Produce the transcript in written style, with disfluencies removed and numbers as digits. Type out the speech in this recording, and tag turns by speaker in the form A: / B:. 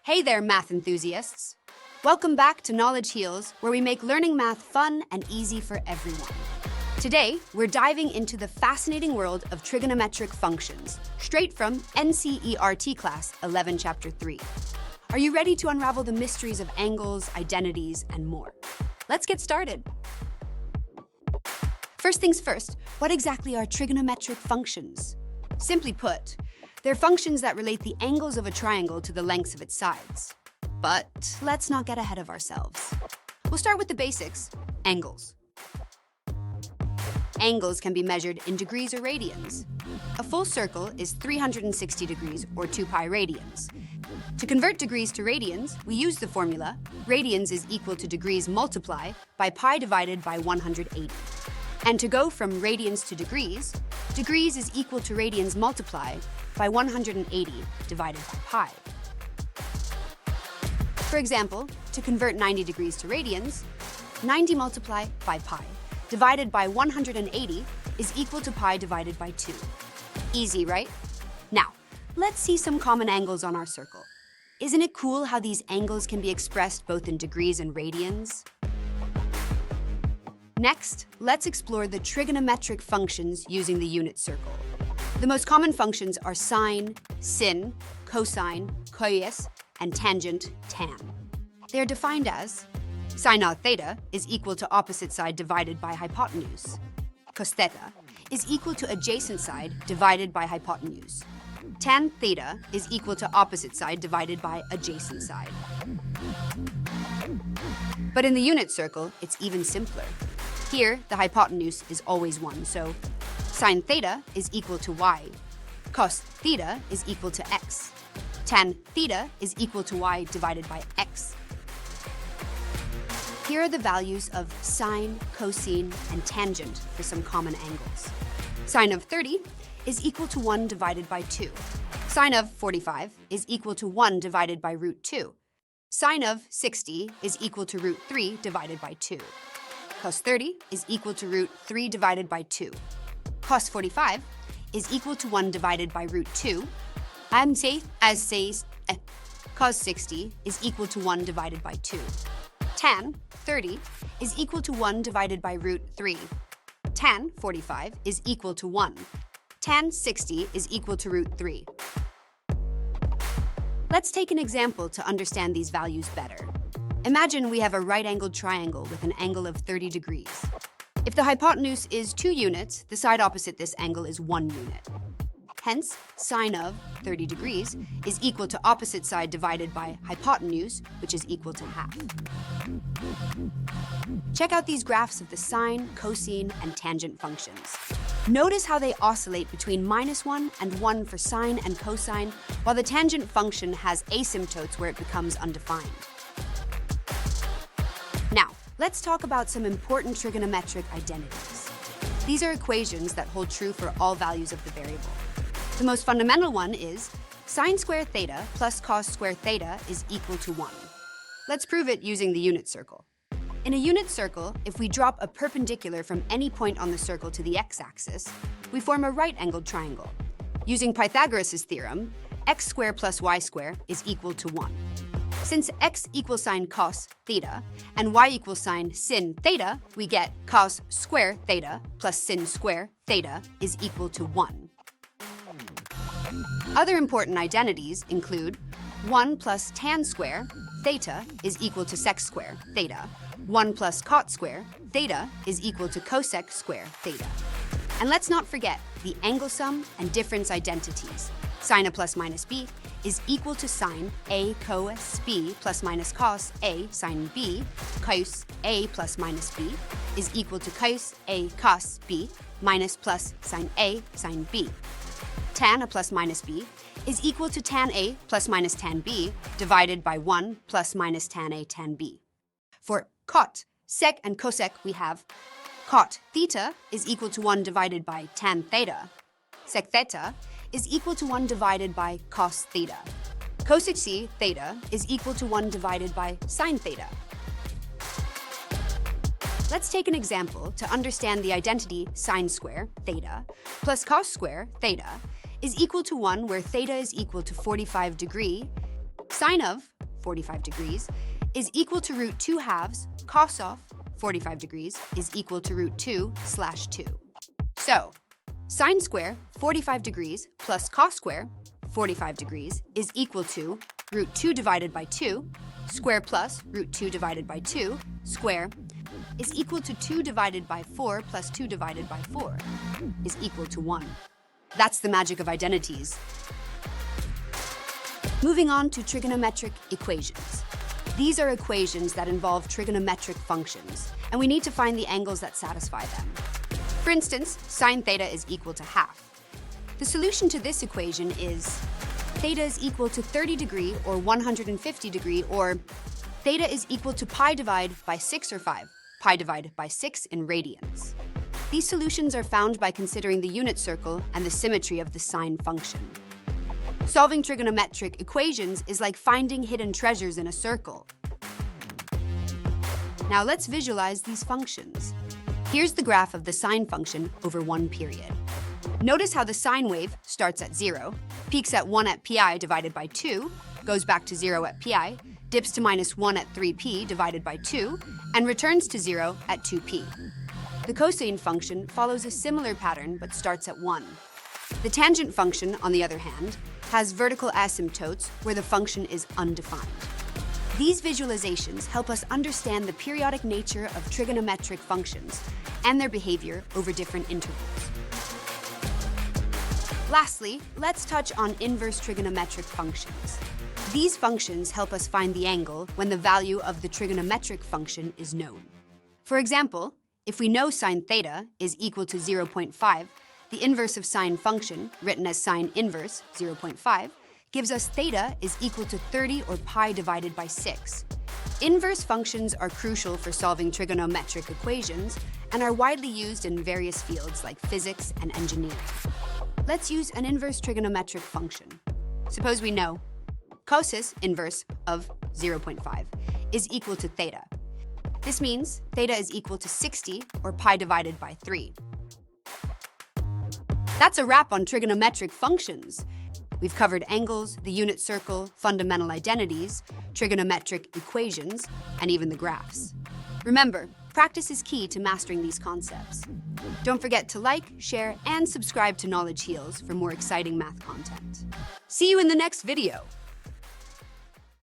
A: Hey there, math enthusiasts! Welcome back to KnowledgeHeals, where we make learning math fun and easy for everyone. Today, we're diving into the fascinating world of trigonometric functions, straight from NCERT Class 11, Chapter 3. Are you ready to unravel the mysteries of angles, identities, and more? Let's get started. First things first, what exactly are trigonometric functions? Simply put, they're functions that relate the angles of a triangle to the lengths of its sides. But let's not get ahead of ourselves. We'll start with the basics, angles. Angles can be measured in degrees or radians. A full circle is 360 degrees or 2 pi radians. To convert degrees to radians, we use the formula radians is equal to degrees multiply by pi divided by 180. And to go from radians to degrees is equal to radians multiply by 180 divided by pi. For example, to convert 90 degrees to radians, 90 multiply by pi divided by 180 is equal to pi divided by 2. Easy, right? Now, let's see some common angles on our circle. Isn't it cool how these angles can be expressed both in degrees and radians? Next, let's explore the trigonometric functions using the unit circle. The most common functions are sine, sin, cosine, coes, and tangent, tan. They are defined as sine of theta is equal to opposite side divided by hypotenuse. Cos theta is equal to adjacent side divided by hypotenuse. Tan theta is equal to opposite side divided by adjacent side. But in the unit circle, it's even simpler. Here, the hypotenuse is always 1, so sine theta is equal to y, cos theta is equal to x, tan theta is equal to y divided by x. Here are the values of sine, cosine, and tangent for some common angles. Sine of 30 is equal to 1 divided by 2. Sine of 45 is equal to 1 divided by root 2. Sine of 60 is equal to root 3 divided by 2. Cos 30 is equal to root 3 divided by 2. Cos 45 is equal to 1 divided by root 2. Cos 60 is equal to 1 divided by 2. Tan 30 is equal to 1 divided by root 3. Tan 45 is equal to 1. Tan 60 is equal to root 3. Let's take an example to understand these values better. Imagine we have a right-angled triangle with an angle of 30 degrees. If the hypotenuse is 2 units, the side opposite this angle is 1 unit. Hence, sine of 30 degrees is equal to opposite side divided by hypotenuse, which is equal to half. Check out these graphs of the sine, cosine, and tangent functions. Notice how they oscillate between -1 and 1 for sine and cosine, while the tangent function has asymptotes where it becomes undefined. Now, let's talk about some important trigonometric identities. These are equations that hold true for all values of the variable. The most fundamental one is sine squared theta plus cos squared theta is equal to 1. Let's prove it using the unit circle. In a unit circle, if we drop a perpendicular from any point on the circle to the x-axis, we form a right-angled triangle. Using Pythagoras' theorem, x squared plus y squared is equal to 1. Since x equals sine cos theta and y equals sine sin theta, we get cos square theta plus sin square theta is equal to 1. Other important identities include 1 plus tan square theta is equal to sec square theta. 1 plus cot square theta is equal to cosec square theta. And let's not forget the angle sum and difference identities. Sine A plus minus b is equal to sine A cos b plus minus cos A sine b. Cos A plus minus b is equal to cos A cos b minus plus sine A sine b. Tan A plus minus b is equal to tan A plus minus tan b divided by 1 plus minus tan A tan b. For cot, sec, and cosec, we have cot theta is equal to 1 divided by tan theta. Sec theta is equal to 1 divided by cos theta. Cosec theta is equal to 1 divided by sine theta. Let's take an example to understand the identity sine square theta plus cos square theta is equal to 1 where theta is equal to 45 degree. Sine of 45 degrees, is equal to root 2 halves cos of 45 degrees is equal to root 2/2. So, sine square 45 degrees plus cos square 45 degrees is equal to root 2 divided by 2 square plus root 2 divided by 2 square is equal to 2 divided by 4 plus 2 divided by 4 is equal to 1. That's the magic of identities. Moving on to trigonometric equations. These are equations that involve trigonometric functions, and we need to find the angles that satisfy them. For instance, sine theta is equal to half. The solution to this equation is theta is equal to 30 degree or 150 degree, or theta is equal to pi divided by 6 or 5, pi divided by 6 in radians. These solutions are found by considering the unit circle and the symmetry of the sine function. Solving trigonometric equations is like finding hidden treasures in a circle. Now let's visualize these functions. Here's the graph of the sine function over one period. Notice how the sine wave starts at 0, peaks at 1 at pi divided by 2, goes back to 0 at pi, dips to -1 at 3p divided by 2, and returns to 0 at 2p. The cosine function follows a similar pattern but starts at 1. The tangent function, on the other hand, has vertical asymptotes where the function is undefined. These visualizations help us understand the periodic nature of trigonometric functions and their behavior over different intervals. Lastly, let's touch on inverse trigonometric functions. These functions help us find the angle when the value of the trigonometric function is known. For example, if we know sine theta is equal to 0.5, the inverse of sine function, written as sine inverse 0.5, gives us theta is equal to 30 or pi divided by 6. Inverse functions are crucial for solving trigonometric equations and are widely used in various fields like physics and engineering. Let's use an inverse trigonometric function. Suppose we know cosis inverse of 0.5 is equal to theta. This means theta is equal to 60 or pi divided by 3. That's a wrap on trigonometric functions. We've covered angles, the unit circle, fundamental identities, trigonometric equations, and even the graphs. Remember, practice is key to mastering these concepts. Don't forget to like, share, and subscribe to KnowledgeHeals for more exciting math content. See you in the next video.